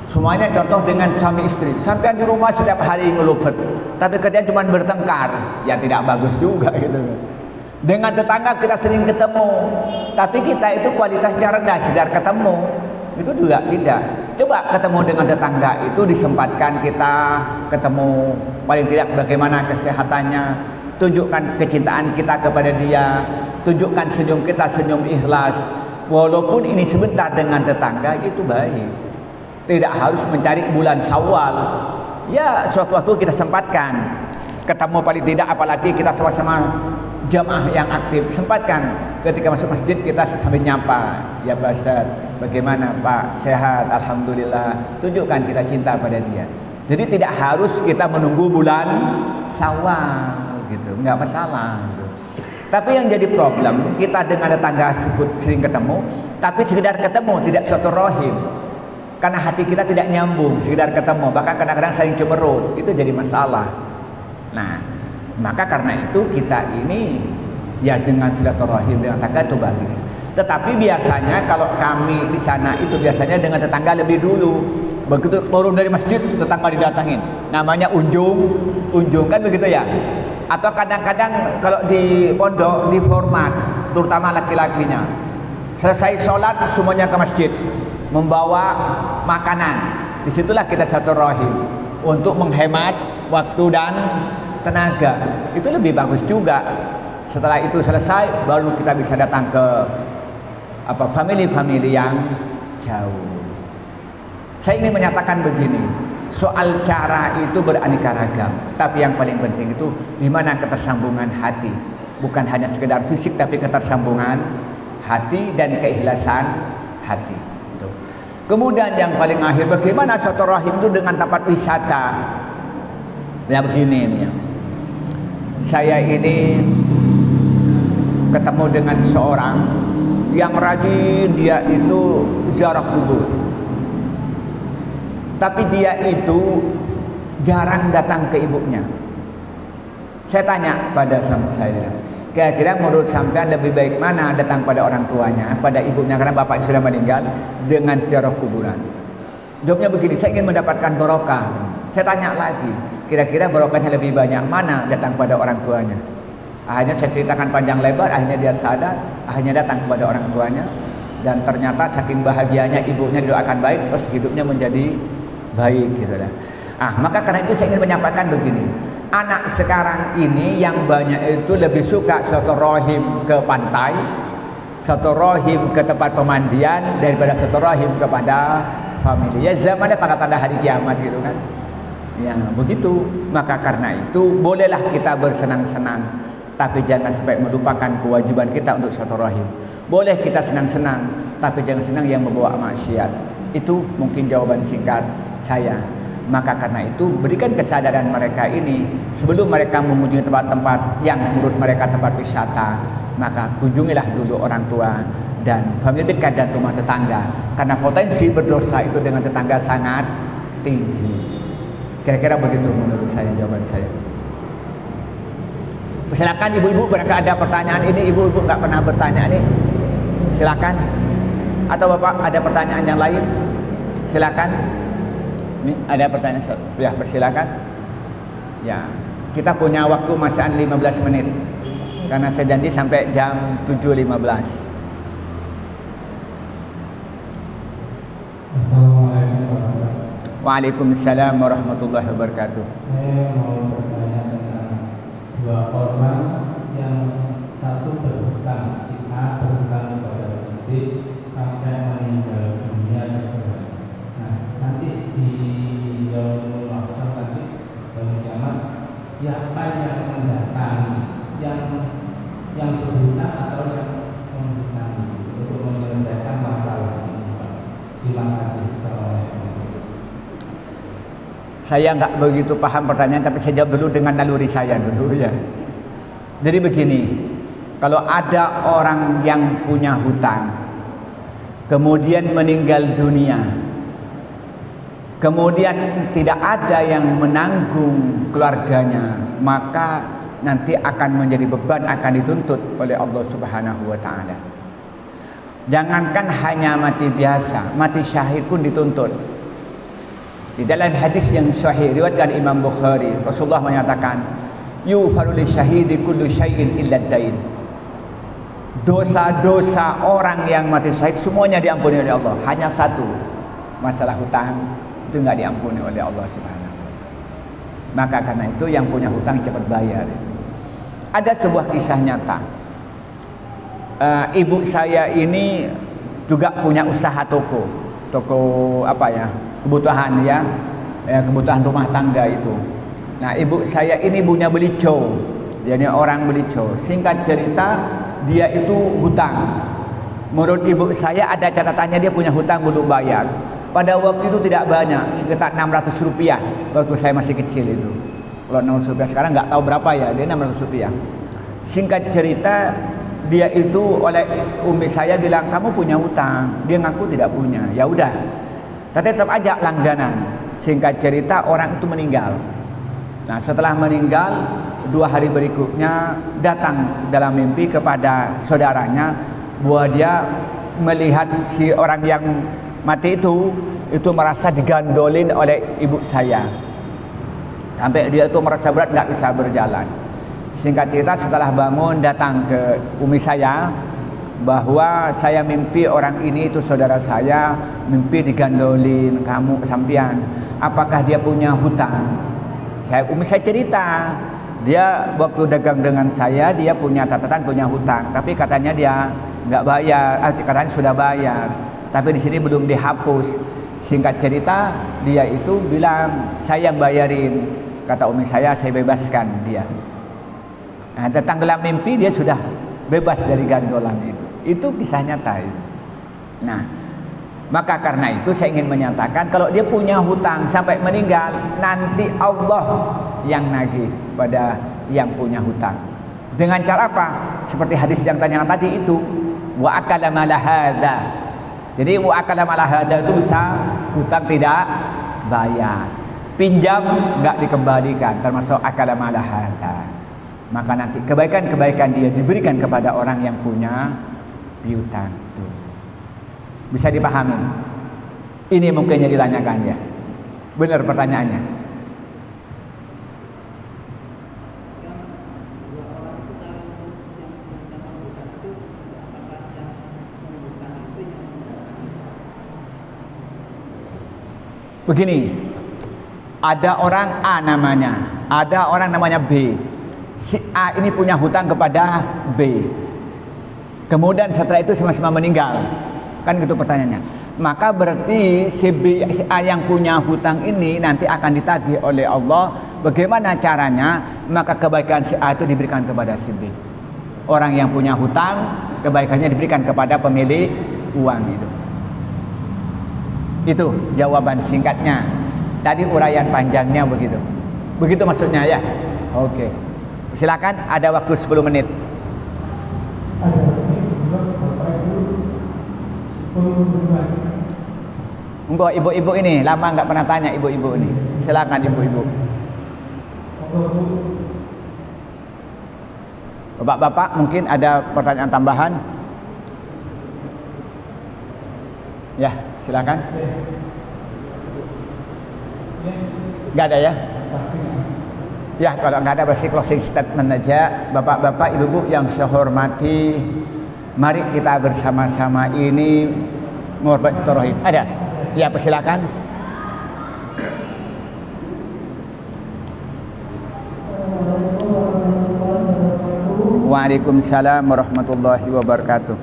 S1: Semuanya contoh dengan suami istri. Sampai di rumah setiap hari ngelupet, tapi kerjaan cuma bertengkar, ya tidak bagus juga gitu. Dengan tetangga kita sering ketemu, tapi kita itu kualitasnya rendah, sekedar ketemu, itu juga tidak. Coba ketemu dengan tetangga itu disempatkan kita ketemu, paling tidak bagaimana kesehatannya, tunjukkan kecintaan kita kepada dia, tunjukkan senyum kita, senyum ikhlas. Walaupun ini sebentar dengan tetangga itu baik. Tidak harus mencari bulan Syawal. Ya, suatu waktu kita sempatkan ketemu, paling tidak apalagi kita sama-sama jamaah yang aktif, sempatkan ketika masuk masjid kita sambil nyapa, ya Pak Ustaz, bagaimana Pak, sehat, alhamdulillah. Tunjukkan kita cinta pada dia. Jadi tidak harus kita menunggu bulan Syawal gitu, nggak masalah gitu. Tapi yang jadi problem, kita dengan tetangga sering ketemu, tapi sekedar ketemu, tidak silaturahim. Karena hati kita tidak nyambung, sekedar ketemu, bahkan kadang-kadang saling cemberut, itu jadi masalah. Nah, maka karena itu kita ini ya dengan silaturahim dengan tetangga itu bagus. Tetapi biasanya kalau kami di sana itu biasanya dengan tetangga lebih dulu. Begitu turun dari masjid, tetangga didatangin. Namanya unjung kan begitu ya. Atau kadang-kadang kalau di pondok di format, terutama laki-lakinya, selesai sholat semuanya ke masjid, membawa makanan. Disitulah kita silaturahim untuk menghemat waktu dan tenaga. Itu lebih bagus juga. Setelah itu selesai, baru kita bisa datang ke family yang jauh. Saya ingin menyatakan begini, soal cara itu beraneka ragam, tapi yang paling penting itu di mana ketersambungan hati, bukan hanya sekedar fisik, tapi ketersambungan hati dan keikhlasan hati. Itu. Kemudian yang paling akhir, bagaimana silaturahim itu dengan tempat wisata? Ya begini ini ya. Saya ini ketemu dengan seorang yang rajin, dia itu ziarah kubur. Tapi dia itu jarang datang ke ibunya. Saya tanya pada saya, kira-kira menurut sampean lebih baik mana datang pada orang tuanya, pada ibunya karena bapaknya sudah meninggal, dengan ziarah kuburan? Jawabnya begini, saya ingin mendapatkan barokah. Saya tanya lagi, kira-kira barokahnya lebih banyak mana datang pada orang tuanya? Akhirnya saya ceritakan panjang lebar, akhirnya dia sadar, akhirnya datang kepada orang tuanya. dan ternyata saking bahagianya ibunya didoakan baik, terus hidupnya menjadi baik gitu lah. Maka karena itu saya ingin menyampaikan begini, anak sekarang ini yang banyak itu lebih suka silaturahim ke pantai, silaturahim ke tempat pemandian daripada silaturahim kepada family. Ya zamannya tanda-tanda hari kiamat gitu kan. Ya begitu. Maka karena itu bolehlah kita bersenang-senang, tapi jangan sampai melupakan kewajiban kita untuk silaturahim. Boleh kita senang-senang, tapi jangan senang yang membawa maksiat. Itu mungkin jawaban singkat saya. Maka karena itu berikan kesadaran mereka ini sebelum mereka mengunjungi tempat-tempat yang menurut mereka tempat wisata, maka kunjungilah dulu orang tua dan famili dekat dan rumah tetangga, karena potensi berdosa itu dengan tetangga sangat tinggi. Kira-kira begitu menurut saya jawaban saya. Silakan ibu-ibu, barangkali ada pertanyaan ini, ibu-ibu nggak pernah bertanya nih, silakan. Atau bapak ada pertanyaan yang lain, silakan. Ini ada pertanyaan, ya persilakan. Ya, kita punya waktu masih 15 menit, karena saya janji sampai jam 7.15.
S4: Assalamualaikum warahmatullahi wabarakatuh.
S1: Waalaikumsalam warahmatullahi wabarakatuh.
S4: Saya mau bertanya tentang dua korban yang satu berhutang, si A berhutang kepada si B sampai meninggal dunia. Nah, nanti di yaumul mahsyar nanti yaumul kiamat, siapa yang mendatangi yang berhutang atau yang menghutangi untuk menyelesaikan masalah ini, Pak? Terima kasih. Assalamualaikum.
S1: Saya nggak begitu paham pertanyaan, tapi saya jawab dulu dengan naluri saya dulu ya. Jadi begini, kalau ada orang yang punya hutang, kemudian meninggal dunia, kemudian tidak ada yang menanggung keluarganya, maka nanti akan menjadi beban, akan dituntut oleh Allah Subhanahu wa Ta'ala. Jangankan hanya mati biasa, mati syahid pun dituntut. Di dalam hadis yang sahih riwayatkan Imam Bukhari, Rasulullah menyatakan, yufaru lisyahidi kullu syai'in illa ad-dain. Dosa-dosa orang yang mati syahid semuanya diampuni oleh Allah, hanya satu, masalah hutang itu enggak diampuni oleh Allah Subhanahu wa Ta'ala. Maka karena itu yang punya hutang cepat bayar. Ada sebuah kisah nyata. Ibu saya ini juga punya usaha toko apa ya, kebutuhan ya, kebutuhan rumah tangga itu. Nah, ibu saya ini punya belico, jadi orang belico. Singkat cerita, dia itu hutang. Menurut ibu saya ada catatannya, dia punya hutang belum bayar. Pada waktu itu tidak banyak, sekitar 600 rupiah waktu saya masih kecil itu. Kalau 600 rupiah sekarang nggak tahu berapa ya, dia 600 rupiah. Singkat cerita, dia itu oleh umi saya bilang, kamu punya hutang. Dia ngaku tidak punya. Ya udah, tapi tetap aja langganan. Singkat cerita, orang itu meninggal. Nah, setelah meninggal 2 hari berikutnya datang dalam mimpi kepada saudaranya bahwa dia melihat si orang yang mati itu merasa digandolin oleh ibu saya, sampai dia itu merasa berat, nggak bisa berjalan. Singkat cerita, setelah bangun datang ke umi saya bahwa saya mimpi orang ini itu saudara saya, mimpi digandolin kamu kesampian, apakah dia punya hutang? Umi saya cerita, dia waktu dagang dengan saya dia punya catatan punya hutang, tapi katanya dia nggak bayar, katanya sudah bayar, tapi di sini belum dihapus. Singkat cerita, dia itu bilang saya yang bayarin. Kata umi saya bebaskan dia. Nah, datang dalam mimpi dia sudah bebas dari gandolan itu. Itu kisah nyata itu. Nah, maka karena itu saya ingin menyatakan kalau dia punya hutang sampai meninggal, nanti Allah yang nagih pada yang punya hutang. Dengan cara apa? Seperti hadis yang tanya tadi itu, wa akala mala hadza. Jadi wa akala mala hadza itu bisa hutang tidak bayar, pinjam enggak dikembalikan, termasuk akala mala hadza. Maka nanti kebaikan-kebaikan dia diberikan kepada orang yang punya piutang. Tuh. Bisa dipahami? Ini mungkin yang ditanyakan ya. Benar pertanyaannya. Begini, ada orang A namanya, ada orang namanya B. Si A ini punya hutang kepada B. Kemudian setelah itu sama-sama meninggal. Kan gitu pertanyaannya. Maka berarti si A yang punya hutang ini nanti akan ditagih oleh Allah. Bagaimana caranya? Maka kebaikan si A itu diberikan kepada si B. Orang yang punya hutang, kebaikannya diberikan kepada pemilik uang itu. Itu jawaban singkatnya. Tadi uraian panjangnya begitu. Begitu maksudnya ya. Oke. Silakan, ada waktu 10 menit.
S3: Ada Bapak Ibu 10 menit lagi.
S1: Enggak, ibu-ibu ini lama nggak pernah tanya ibu-ibu ini. Silakan ibu-ibu. Bapak-bapak mungkin ada pertanyaan tambahan? Ya, silakan. Nggak ada ya? Ya, kalau nggak ada berarti closing statement aja. Bapak-bapak, ibu-ibu yang saya hormati, mari kita bersama-sama ini mengorbankan silaturahim. Ada? Ya, persilakan. Waalaikumsalam warahmatullahi wabarakatuh.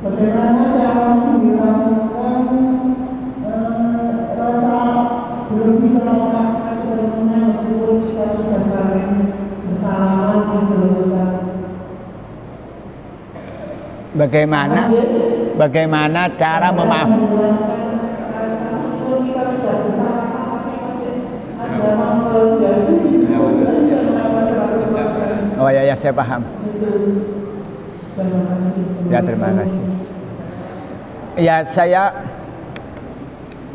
S5: Bagaimana cara menghilangkan rasa belum bisa memaafkan sepenuhnya meskipun kita sudah saling bersalaman gitu Ustaz?
S1: Bagaimana cara memaafkan?
S5: Meskipun kita sudah bersalaman tapi masih ada masalah yang bisa memaafkan 100%.
S1: Oh ya, saya paham. Ya, terima kasih. Ya, saya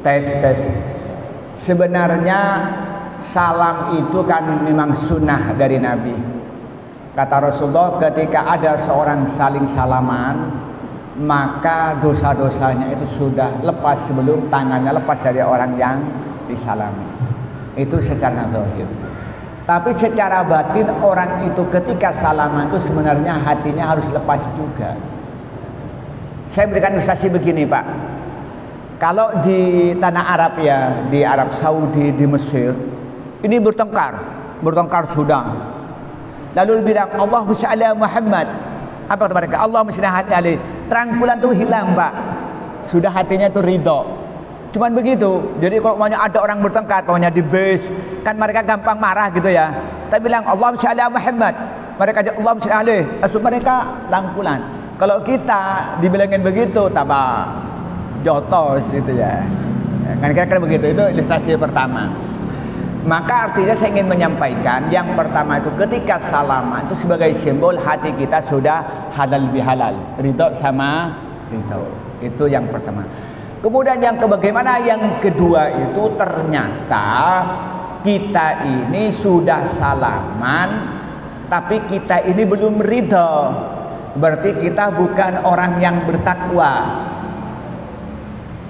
S1: tes. Sebenarnya salam itu kan memang sunnah dari Nabi. Kata Rasulullah, ketika ada seorang saling salaman, maka dosa-dosanya itu sudah lepas sebelum tangannya lepas dari orang yang disalami. Itu secara zahir. Tapi secara batin orang itu ketika salaman itu sebenarnya hatinya harus lepas juga. Saya berikan ilustrasi begini Pak. Kalau di tanah Arab ya, di Arab Saudi, di Mesir, ini bertengkar sudah. Lalu bilang Allahumma shalli ala Muhammad. Apa kata mereka? Allahumma shalli alaihi. Rangkulan tuh hilang Pak. Sudah hatinya tuh ridho. Cuman begitu. Jadi kalau maunya ada orang bertengkar, maunya di base, kan mereka gampang marah gitu ya. Tapi bilang Allahumma shalli ala Muhammad. Mereka aja Allahumma shalli alaihi. Maksud mereka rangkulan. Kalau kita dibilangin begitu, tambah jotos gitu ya. Kan kira-kira begitu. Itu ilustrasi pertama. Maka artinya saya ingin menyampaikan yang pertama itu ketika salaman itu sebagai simbol hati kita sudah halal bihalal, ridho sama ridho. Itu yang pertama. Kemudian bagaimana yang kedua itu ternyata kita ini sudah salaman tapi kita ini belum ridho. Berarti kita bukan orang yang bertakwa.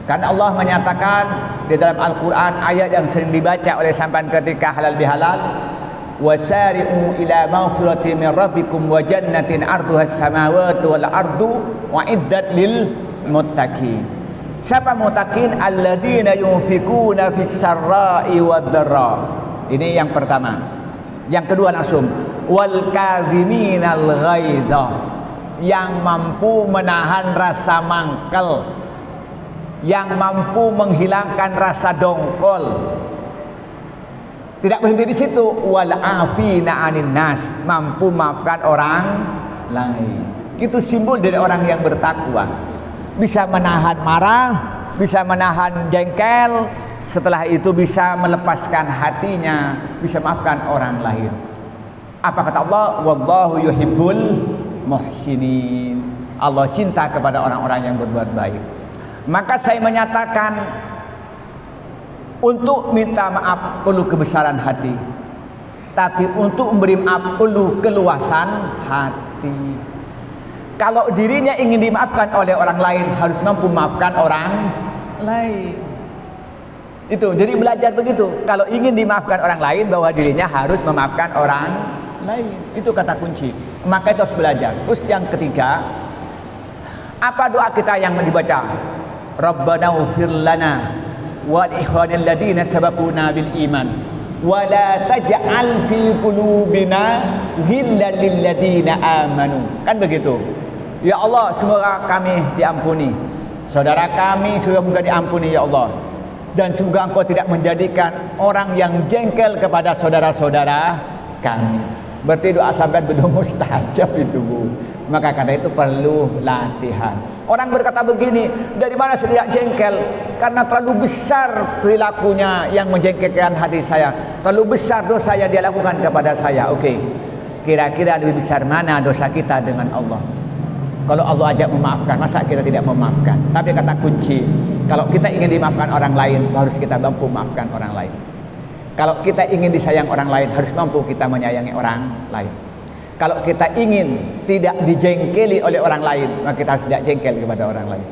S1: Kan Allah menyatakan di dalam Al-Quran ayat yang sering dibaca oleh sampan ketika halal bihalal, wasari'u ila maghfirati min rabbikum wa jannatin arduhas samawati wal ardu wa iddat lil muttaqin. Siapa muttaqin? Alladzina yunfikuna fis sarra'i wad dharra. Ini yang pertama. Yang kedua langsung wal kadhiminal ghaidha, yang mampu menahan rasa mangkel, yang mampu menghilangkan rasa dongkol. Tidak berhenti di situ, wal afina 'anil nas, mampu maafkan orang lain. Itu simbol dari orang yang bertakwa. Bisa menahan marah, bisa menahan jengkel, setelah itu bisa melepaskan hatinya, bisa maafkan orang lain. Apa kata Allah? Wallahu yuhibbul muhsinin. Allah cinta kepada orang-orang yang berbuat baik. Maka saya menyatakan untuk minta maaf perlu kebesaran hati, tapi untuk memberi maaf perlu keluasan hati. Kalau dirinya ingin dimaafkan oleh orang lain, harus mampu memaafkan orang lain. Itu, jadi belajar begitu. Kalau ingin dimaafkan orang lain, bahwa dirinya harus memaafkan orang lain. Itu kata kunci. Maka itu harus belajar. Terus yang ketiga, apa doa kita yang dibaca? Rabbana ufir lana wal ikhwanil ladina sabaquna bil iman wa la taj'al fi qulubina ghillan lil ladina amanu. Kan begitu. Ya Allah, semoga kami diampuni. Saudara kami semoga diampuni ya Allah. Dan semoga Engkau tidak menjadikan orang yang jengkel kepada saudara-saudara kami. Berarti doa sahabat betul mustajab itu, Bu. Maka karena itu perlu latihan. Orang berkata begini, dari mana saya tidak jengkel? Karena terlalu besar perilakunya yang menjengkelkan hati saya. Terlalu besar dosa yang dia lakukan kepada saya. Oke, kira-kira lebih besar mana dosa kita dengan Allah? Kalau Allah ajak memaafkan, masa kita tidak memaafkan? Tapi kata kunci, kalau kita ingin dimaafkan orang lain, harus kita mampu memaafkan orang lain. Kalau kita ingin disayang orang lain, harus mampu kita menyayangi orang lain. Kalau kita ingin tidak dijengkeli oleh orang lain, maka kita harus tidak jengkel kepada orang lain.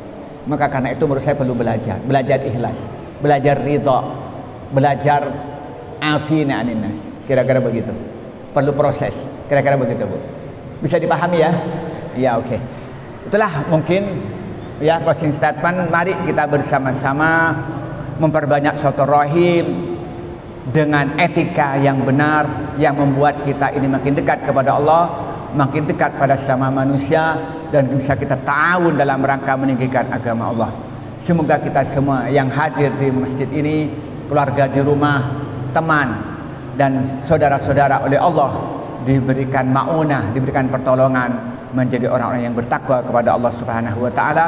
S1: Maka karena itu menurut saya perlu belajar ikhlas, belajar ridha, belajar afina anin nas. Kira-kira begitu. Perlu proses. Kira-kira begitu, Bu. Bisa dipahami ya? Ya, oke. Itulah mungkin ya closing statement. Mari kita bersama-sama memperbanyak silaturahim dengan etika yang benar yang membuat kita ini makin dekat kepada Allah, makin dekat pada sesama manusia, dan bisa kita ta'awun dalam rangka meninggikan agama Allah. Semoga kita semua yang hadir di masjid ini, keluarga di rumah, teman dan saudara-saudara oleh Allah diberikan ma'unah, diberikan pertolongan menjadi orang-orang yang bertakwa kepada Allah Subhanahu wa taala,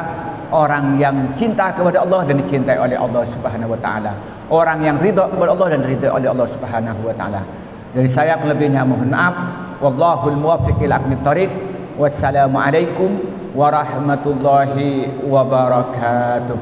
S1: orang yang cinta kepada Allah dan dicintai oleh Allah Subhanahu wa taala, orang yang ridha kepada Allah dan ridha oleh Allah Subhanahu wa taala. Dari saya lebihnya mohon maaf. Wallahul muwaffiq ila aqwamit thoriq. Wassalamualaikum warahmatullahi wabarakatuh.